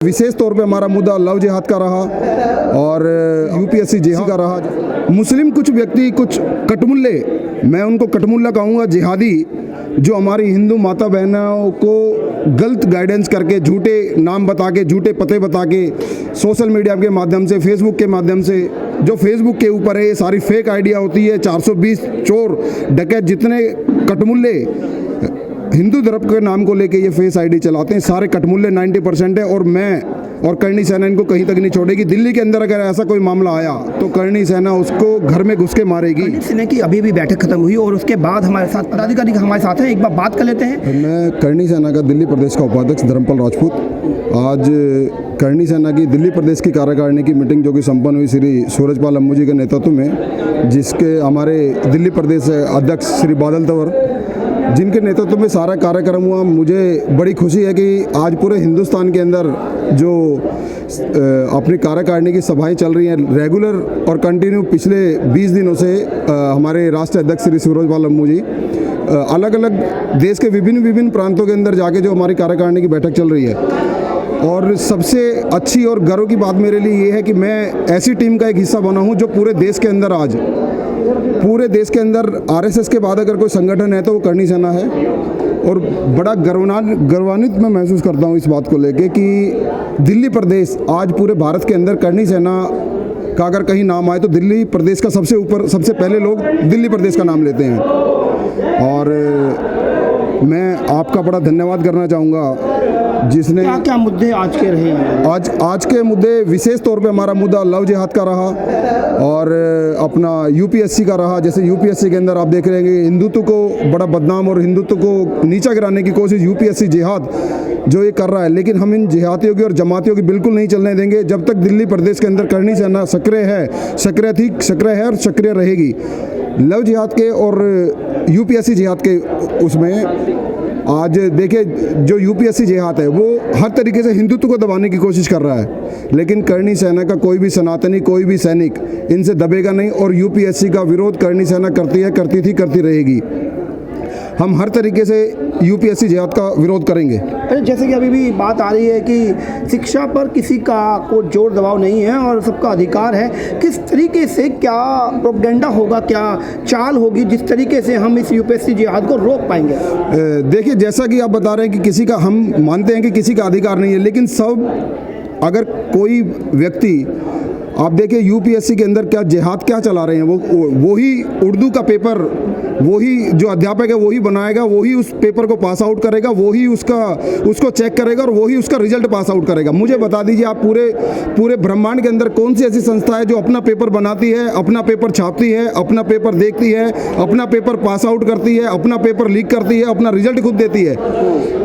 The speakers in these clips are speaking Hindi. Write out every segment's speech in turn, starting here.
विशेष तौर पे हमारा मुद्दा लव जिहाद का रहा और यूपीएससी जिहाद का रहा। मुस्लिम कुछ व्यक्ति, कुछ कटमुल्ले, मैं उनको कटमुल्ला कहूँगा, जिहादी, जो हमारी हिंदू माता बहनों को गलत गाइडेंस करके, झूठे नाम बता के, झूठे पते बता के, सोशल मीडिया के माध्यम से, फेसबुक के माध्यम से, जो फेसबुक के ऊपर है ये सारी फेक आइडिया होती है। 420 चोर डकैत जितने कटमुल्ले हिंदू धर्म के नाम को लेके ये फेस आईडी चलाते हैं, सारे कटमुल्ले 90% है। और मैं और करणी सेना इनको कहीं तक नहीं छोड़ेगी। दिल्ली के अंदर अगर ऐसा कोई मामला आया तो करणी सेना उसको घर में घुस के मारेगी। करणी सेना की अभी भी बैठक खत्म हुई और उसके बाद हमारे साथ पदाधिकारी हमारे साथ हैं, एक बार बात कर लेते हैं। मैं करणी सेना का दिल्ली प्रदेश का उपाध्यक्ष धर्मपाल राजपूत। आज करणी सेना की दिल्ली प्रदेश की कार्यकारिणी की मीटिंग जो कि संपन्न हुई श्री सूरजपाल अम्मू जी के नेतृत्व में, जिसके हमारे दिल्ली प्रदेश अध्यक्ष श्री बादल तंवर जिनके नेतृत्व में सारा कार्यक्रम हुआ। मुझे बड़ी खुशी है कि आज पूरे हिंदुस्तान के अंदर जो अपनी कार्यकारिणी की सभाएं चल रही हैं रेगुलर और कंटिन्यू पिछले 20 दिनों से, हमारे राष्ट्रीय अध्यक्ष श्री सूरजपाल अम्मू जी अलग अलग देश के विभिन्न प्रांतों के अंदर जाके जो हमारी कार्यकारिणी की बैठक चल रही है। और सबसे अच्छी और गर्व की बात मेरे लिए ये है कि मैं ऐसी टीम का एक हिस्सा बना हूँ जो पूरे देश के अंदर, आज पूरे देश के अंदर आरएसएस के बाद अगर कोई संगठन है तो वो करणी सेना है। और बड़ा गर्वान्वित मैं महसूस करता हूँ इस बात को लेके कि दिल्ली प्रदेश आज पूरे भारत के अंदर करणी सेना का अगर कहीं नाम आए तो दिल्ली प्रदेश का सबसे ऊपर, सबसे पहले लोग दिल्ली प्रदेश का नाम लेते हैं। और मैं आपका बड़ा धन्यवाद करना चाहूँगा जिसने क्या मुद्दे आज के रहे हैं। आज के मुद्दे विशेष तौर पे हमारा मुद्दा लव जिहाद का रहा और अपना यूपीएससी का रहा। जैसे यूपीएससी के अंदर आप देख रहे हैं कि हिंदुत्व को बड़ा बदनाम और हिंदुत्व को नीचा गिराने की कोशिश यूपीएससी जिहाद जो ये कर रहा है, लेकिन हम इन जिहादियों की और जमातियों की बिल्कुल नहीं चलने देंगे। जब तक दिल्ली प्रदेश के अंदर करणी सेना सक्रिय है, सक्रिय थी, सक्रिय है और सक्रिय रहेगी। लव जिहाद के और यूपीएससी जिहाद के उसमें आज देखिए जो यूपीएससी जिहाद है वो हर तरीके से हिंदुत्व को दबाने की कोशिश कर रहा है, लेकिन करणी सेना का कोई भी सनातनी, कोई भी सैनिक इनसे दबेगा नहीं। और यूपीएससी का विरोध करणी सेना करती है, करती थी, करती रहेगी। हम हर तरीके से यूपीएससी जिहाद का विरोध करेंगे। जैसे कि अभी भी बात आ रही है कि शिक्षा पर किसी का कोई जोर दबाव नहीं है और सबका अधिकार है। किस तरीके से, क्या प्रोपेगेंडा होगा, क्या चाल होगी जिस तरीके से हम इस यूपीएससी जिहाद को रोक पाएंगे? देखिए, जैसा कि आप बता रहे हैं कि किसी का, हम मानते हैं कि किसी का अधिकार नहीं है, लेकिन सब, अगर कोई व्यक्ति, आप देखिए यूपीएससी के अंदर क्या जिहाद क्या चला रहे हैं, वो ही उर्दू का पेपर, वही जो अध्यापक है वही बनाएगा, वही उस पेपर को पास आउट करेगा, वही उसको चेक करेगा और वही उसका रिजल्ट पास आउट करेगा। मुझे बता दीजिए आप पूरे ब्रह्मांड के अंदर कौन सी ऐसी संस्था है जो अपना पेपर बनाती है, अपना पेपर छापती है, अपना पेपर देखती है, अपना पेपर पास आउट करती है, अपना पेपर लीक करती है, अपना रिजल्ट खुद देती है?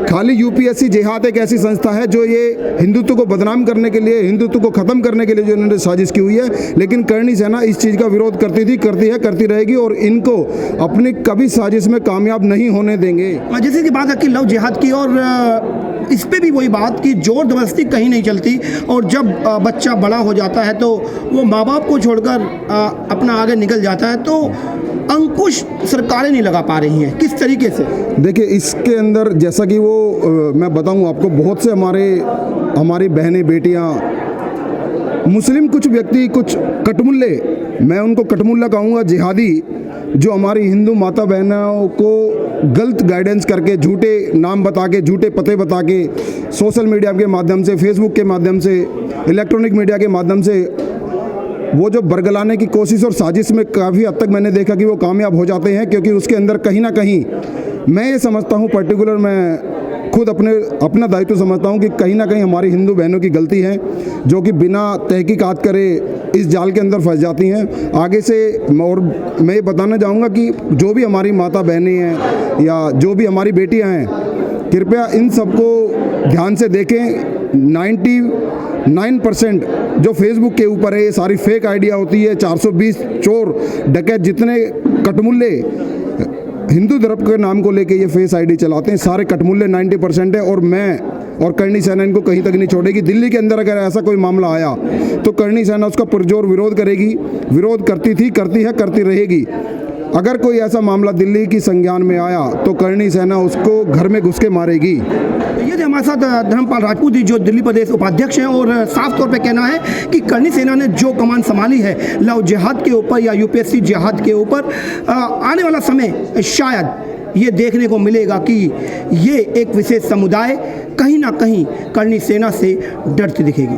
खाली यूपीएससी जिहाद एक ऐसी संस्था है जो ये हिंदुत्व को बदनाम करने के लिए, हिंदुत्व को खत्म करने के लिए जो इन्होंने साजिश की हुई है। लेकिन करणी सेना इस चीज़ का विरोध करती थी, करती है, करती रहेगी और इनको अपनी कभी साजिश में कामयाब नहीं होने देंगे। जैसे कि बात है कि लव जिहाद की, और इस पे भी वही बात कि जोर जबरदस्ती कहीं नहीं चलती। और जब बच्चा बड़ा हो जाता है तो वो माँ बाप को छोड़कर अपना आगे निकल जाता है, तो अंकुश सरकारें नहीं लगा पा रही हैं। किस तरीके से? देखिए, इसके अंदर जैसा कि वो मैं बताऊं आपको, बहुत से हमारी बहनें, बेटियां, मुस्लिम कुछ व्यक्ति, कुछ कटमुल्ले, मैं उनको कटमुल्ला कहूँगा, जिहादी, जो हमारी हिंदू माता बहनों को गलत गाइडेंस करके, झूठे नाम बता के, झूठे पते बता के, सोशल मीडिया के माध्यम से, फेसबुक के माध्यम से, इलेक्ट्रॉनिक मीडिया के माध्यम से वो जो बरगलाने की कोशिश और साजिश में काफ़ी हद तक मैंने देखा कि वो कामयाब हो जाते हैं। क्योंकि उसके अंदर कहीं ना कहीं मैं ये समझता हूँ, पर्टिकुलर मैं खुद अपना दायित्व समझता हूँ कि कहीं ना कहीं हमारी हिंदू बहनों की गलती है जो कि बिना तहकीकात करे इस जाल के अंदर फंस जाती हैं आगे से। और मैं ये बताना चाहूँगा कि जो भी हमारी माता बहनें हैं या जो भी हमारी बेटियाँ हैं, कृपया इन सबको ध्यान से देखें। 99% जो फेसबुक के ऊपर है ये सारी फेक आइडिया होती है। 420 चोर डकैत जितने कटमुल्ले हिंदू धर्म के नाम को लेके ये फेस आईडी चलाते हैं, सारे कटमुल्ले 90% है। और मैं और करणी सेना इनको कहीं तक नहीं छोड़ेगी। दिल्ली के अंदर अगर ऐसा कोई मामला आया तो करणी सेना उसका पुरजोर विरोध करेगी, विरोध करती थी, करती है, करती रहेगी। अगर कोई ऐसा मामला दिल्ली की संज्ञान में आया तो करणी सेना उसको घर में घुस के मारेगी। ये थे हमारे साथ धर्मपाल राजपूत जी, जो दिल्ली प्रदेश उपाध्यक्ष हैं, और साफ तौर पे कहना है कि करणी सेना ने जो कमान संभाली है लव जिहाद के ऊपर या यूपीएससी जिहाद के ऊपर, आने वाला समय शायद ये देखने को मिलेगा कि ये एक विशेष समुदाय कहीं ना कहीं करणी सेना से डरती दिखेगी।